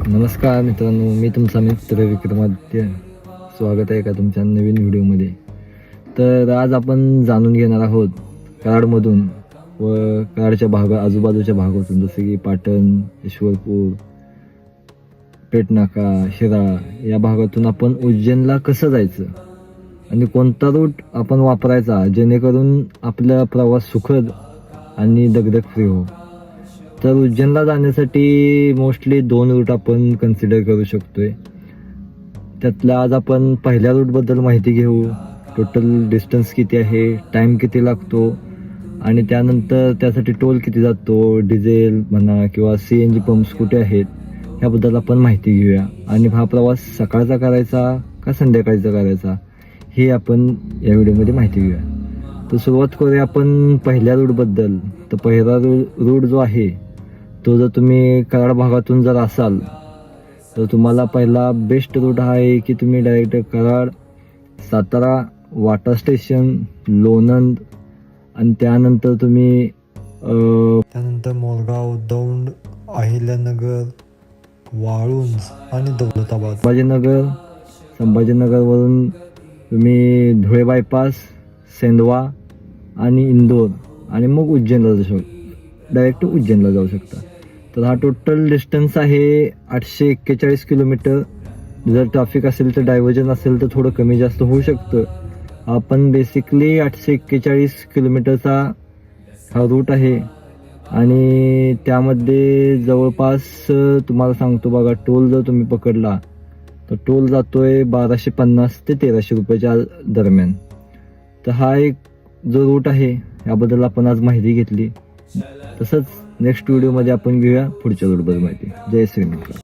नमस्कार मित्रांनो, मी तुमचा मित्र विक्रमादित्य. स्वागत आहे का तुमच्या नवीन व्हिडिओमध्ये. तर आज आपण जाणून घेणार आहोत कराडमधून व कराडच्या आजूबाजूच्या भागातून, जसे की पाटण, ईश्वरपूर, पेटनाका, शिराळा या भागातून आपण उज्जैनला कसं जायचं आणि कोणता रूट आपण वापरायचा जेणेकरून आपला प्रवास सुखद आणि दगदग फ्री हो. तर उज्जैनला जाण्यासाठी मोस्टली 2 रूट आपण कन्सिडर करू शकतोय. त्यातल्या आज आपण पहिल्या रूटबद्दल माहिती घेऊ. टोटल डिस्टन्स किती आहे, टाईम किती लागतो आणि त्यानंतर त्यासाठी टोल किती जातो, डिझेल म्हणा किंवा CNG पंप्स कुठे आहेत ह्याबद्दल आपण माहिती घेऊया. आणि हा प्रवास सकाळचा करायचा का संध्याकाळचा करायचा हे आपण या व्हिडिओमध्ये माहिती घेऊया. तर सुरुवात करूया आपण पहिल्या रूटबद्दल. तर पहिला रूट जो आहे तो जर तुम्ही कराड भागातून जर असाल तर तुम्हाला पहिला बेस्ट रूट हा आहे की तुम्ही डायरेक्ट कराड, सातारा, वाटा स्टेशन, लोणंद आणि त्यानंतर तुम्ही त्यानंतर मोरगाव, दौंड, अहिल्यानगर, वाळूंज आणि दौलताबाद. संभाजीनगरवरून तुम्ही धुळे बायपास, सेंदवा आणि इंदोर आणि मग उज्जैनला डायरेक्ट उज्जैनला जाऊ शकता. तर हा टोटल डिस्टन्स आहे 841 किलोमीटर. जर ट्रॅफिक असेल तर डायव्हर्जन असेल तर थोडं कमी जास्त होऊ शकतं. आपण बेसिकली 841 किलोमीटरचा हा रूट आहे आणि त्यामध्ये जवळपास तुम्हाला सांगतो बघा, टोल जर तुम्ही पकडला तर टोल जातोय 1250 ते 1300 रुपयाच्या दरम्यान. तर हा एक जो रूट आहे याबद्दल आपण आज माहिती घेतली. तसंच नेक्स्ट व्हिडिओमध्ये आपण घेऊया पुढच्या रूटबद्दल माहिती. जय श्रीमंत.